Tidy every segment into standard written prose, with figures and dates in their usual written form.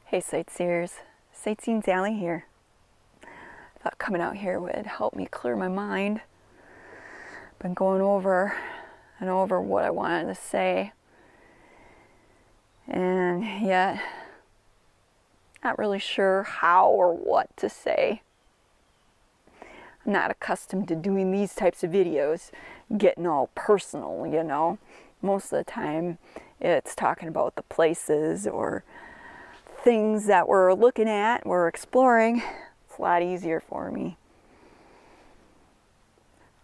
Hey sightseers, Sightseeing Sally here. Thought coming out here would help me clear my mind. Been going over and over what I wanted to say, and yet not really sure how or what to say. I'm not accustomed to doing these types of videos, getting all personal, you know. Most of the time it's talking about the places or things that we're looking at, we're exploring. It's a lot easier for me.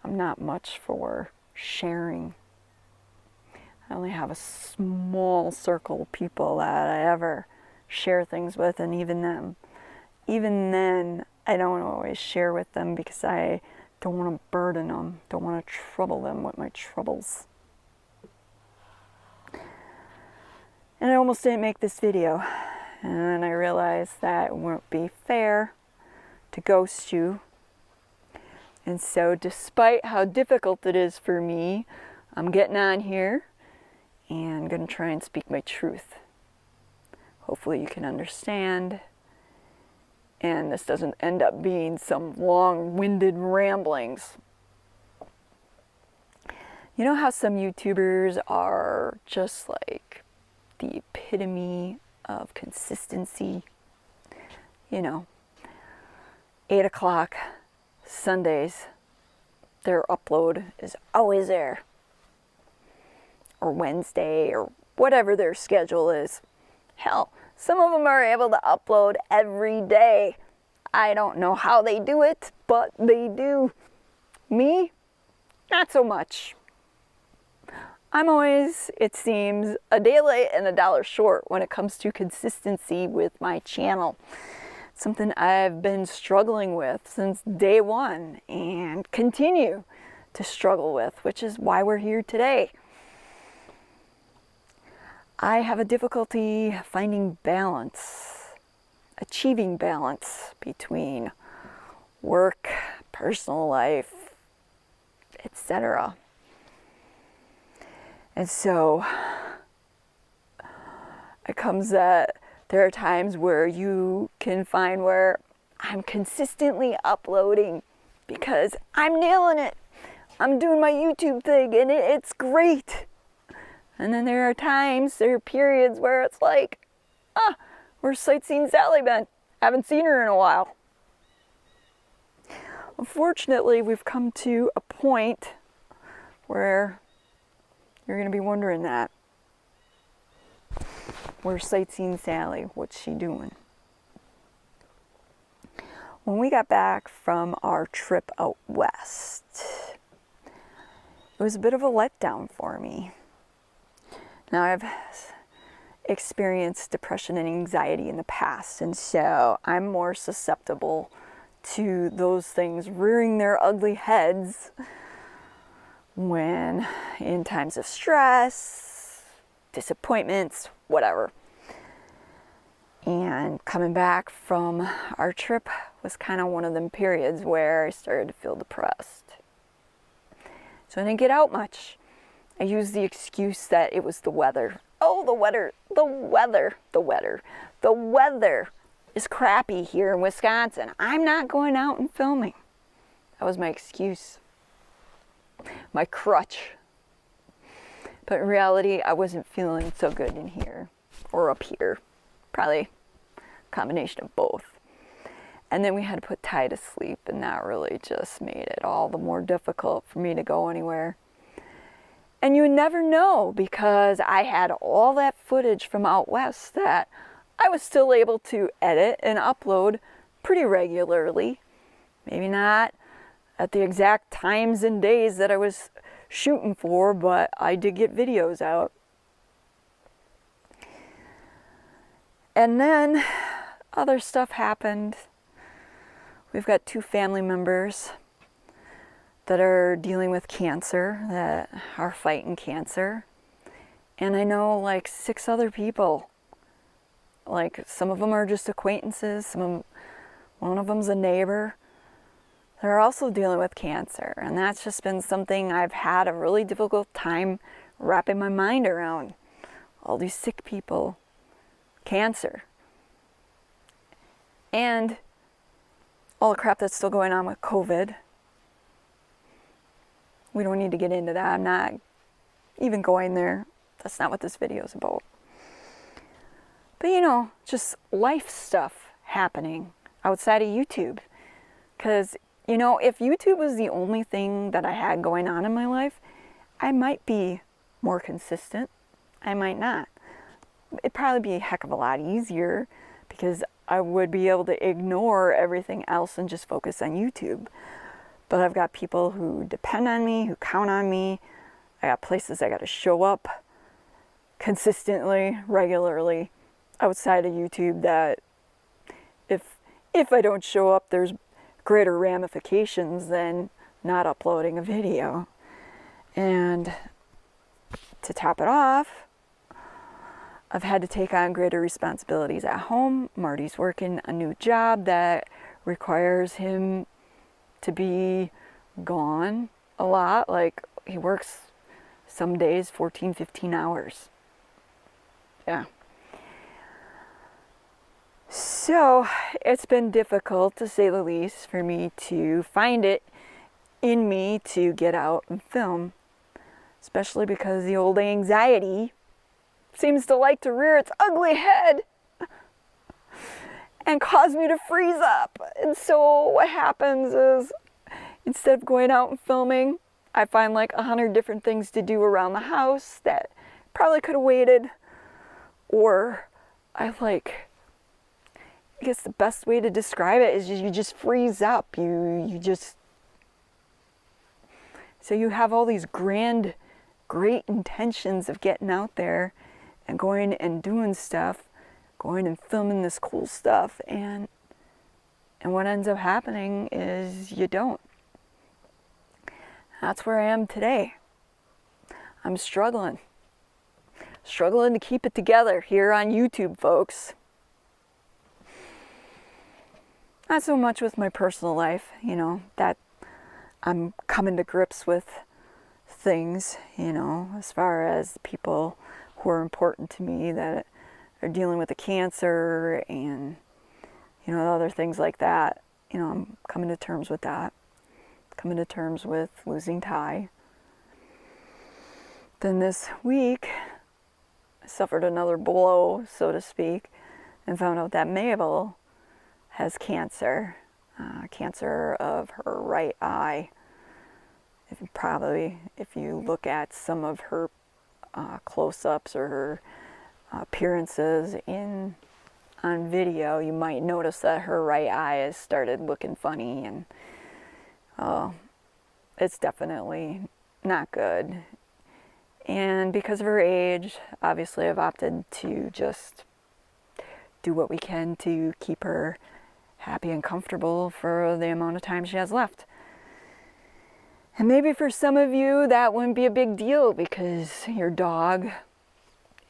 I'm not much for sharing. I only have a small circle of people that I ever share things with, and even then, I don't always share with them because I don't want to burden them, don't want to trouble them with my troubles. And I almost didn't make this video. And then I realized that it won't be fair to ghost you. And so despite how difficult it is for me, I'm getting on here and I'm going to try and speak my truth. Hopefully you can understand. And this doesn't end up being some long-winded ramblings. You know how some YouTubers are just like the epitome of consistency? You know, 8 o'clock Sundays, their upload is always there. Or Wednesday, or whatever their schedule is. Hell, some of them are able to upload every day. I don't know how they do it, but they do. Me, not so much. I'm always, it seems, a day late and a dollar short when it comes to consistency with my channel. Something I've been struggling with since day one and continue to struggle with, which is why we're here today. I have a difficulty finding balance, achieving balance between work, personal life, etc. And so it comes that there are times where you can find where I'm consistently uploading because I'm nailing it. I'm doing my YouTube thing and it's great. And then there are periods where it's like, where's Sightseeing Sally been? Haven't seen her in a while. Unfortunately, we've come to a point where you're going to be wondering that. Where's Sightseeing Sally? What's she doing? When we got back from our trip out west, it was a bit of a letdown for me. Now, I've experienced depression and anxiety in the past, and so I'm more susceptible to those things rearing their ugly heads when in times of stress, disappointments, whatever. And coming back from our trip was kind of one of them periods where I started to feel depressed. So I didn't get out much. I used the excuse that it was the weather. Oh, the weather is crappy here in Wisconsin. I'm not going out and filming. That was my excuse. My crutch. But in reality, I wasn't feeling so good in here or up here. Probably a combination of both. And then we had to put Ty to sleep, and that really just made it all the more difficult for me to go anywhere. And you never know, because I had all that footage from out west that I was still able to edit and upload pretty regularly. Maybe not at the exact times and days that I was shooting for, but I did get videos out. And then other stuff happened. We've got 2 family members that are dealing with cancer, that are fighting cancer. And I know like 6 other people. Like some of them are just acquaintances, one of them's a neighbor. They're also dealing with cancer, and that's just been something I've had a really difficult time wrapping my mind around. All these sick people, cancer. and all the crap that's still going on with COVID. We don't need to get into that. I'm not even going there. That's not what this video is about. But you know, just life stuff happening outside of YouTube. Because, you know, if YouTube was the only thing that I had going on in my life, I might be more consistent. I might not. It'd probably be a heck of a lot easier because I would be able to ignore everything else and just focus on YouTube. But I've got people who depend on me, who count on me. I got places I got to show up consistently, regularly outside of YouTube that if I don't show up, there's greater ramifications than not uploading a video. And to top it off, I've had to take on greater responsibilities at home. Marty's working a new job that requires him to be gone a lot. Like, he works some days 14, 15 hours. Yeah. So it's been difficult, to say the least, for me to find it in me to get out and film, especially because the old anxiety seems to like to rear its ugly head and cause me to freeze up. And so what happens is, instead of going out and filming, I find like 100 different things to do around the house that probably could have waited. Or I guess the best way to describe it is you just freeze up. You just, so you have all these great intentions of getting out there and going and doing stuff, going and filming this cool stuff, and what ends up happening is you don't. That's where I am today. I'm struggling to keep it together here on YouTube, folks. Not so much with my personal life, you know, that I'm coming to grips with things, you know, as far as people who are important to me that are dealing with the cancer and, you know, other things like that. You know, I'm coming to terms with that. Coming to terms with losing Ty. Then this week, I suffered another blow, so to speak, and found out that Mabel has cancer. Cancer of her right eye. If you look at some of her close-ups or her appearances on video, you might notice that her right eye has started looking funny, and it's definitely not good. And because of her age, obviously I've opted to just do what we can to keep her happy and comfortable for the amount of time she has left. And maybe for some of you that wouldn't be a big deal because your dog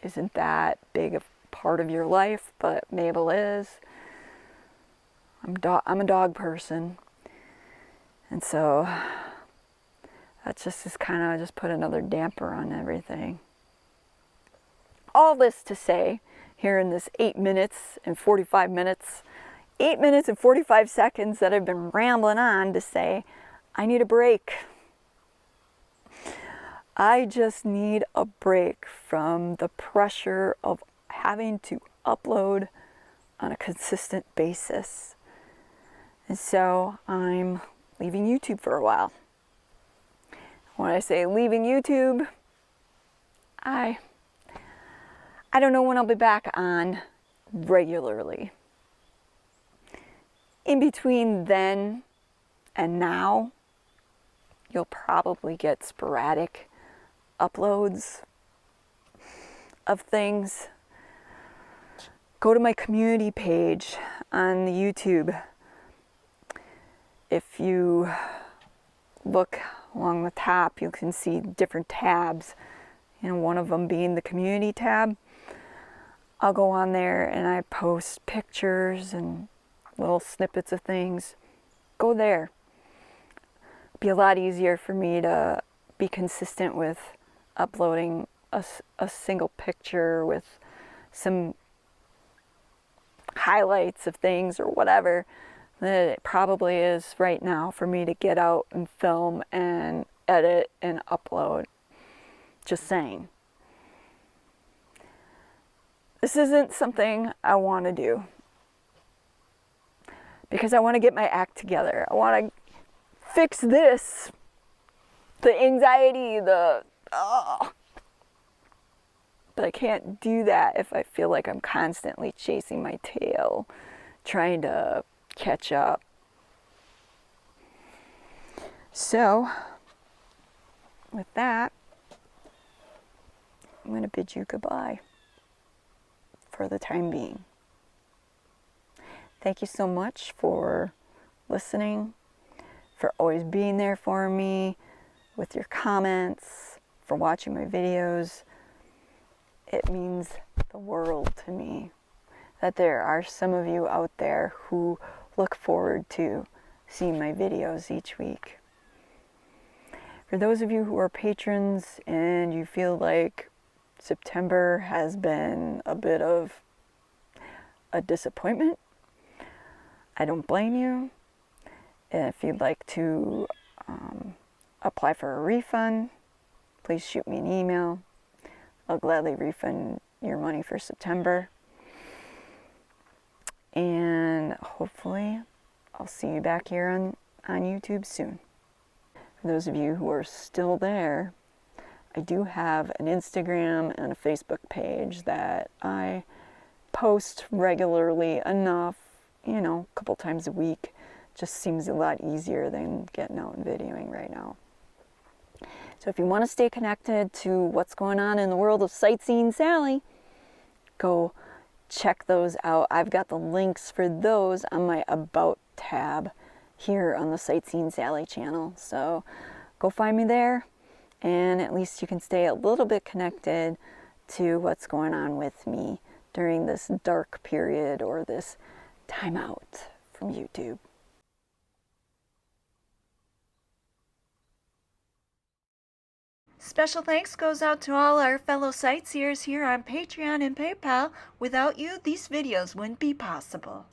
isn't that big a part of your life, but Mabel is. I'm a dog person. And so that just is kind of just put another damper on everything. All this to say, here in this 8 minutes and 45 seconds that I've been rambling on, to say, I need a break. I just need a break from the pressure of having to upload on a consistent basis. And so I'm leaving YouTube for a while. When I say leaving YouTube, I don't know when I'll be back on regularly. In between then and now, you'll probably get sporadic uploads of things. Go to my community page on the YouTube. If you look along the top, you can see different tabs, and one of them being the community tab. I'll go on there and I post pictures and little snippets of things. Go there. It'll be a lot easier for me to be consistent with uploading a single picture with some highlights of things or whatever than it probably is right now for me to get out and film and edit and upload. Just saying. This isn't something I want to do because I want to get my act together. I want to fix this, the anxiety, but I can't do that if I feel like I'm constantly chasing my tail, trying to catch up. So, with that, I'm going to bid you goodbye for the time being. Thank you so much for listening, for always being there for me with your comments, for watching my videos. It means the world to me that there are some of you out there who look forward to seeing my videos each week. For those of you who are patrons and you feel like September has been a bit of a disappointment, I don't blame you. If you'd like to apply for a refund, please shoot me an email. I'll gladly refund your money for September. And hopefully I'll see you back here on YouTube soon. For those of you who are still there, I do have an Instagram and a Facebook page that I post regularly enough, a couple times a week. Just seems a lot easier than getting out and videoing right now. So if you want to stay connected to what's going on in the world of Sightseeing Sally, go check those out. I've got the links for those on my About tab here on the Sightseeing Sally channel. So go find me there, and at least you can stay a little bit connected to what's going on with me during this dark period or this time out from YouTube. Special thanks goes out to all our fellow sightseers here on Patreon and PayPal. Without you, these videos wouldn't be possible.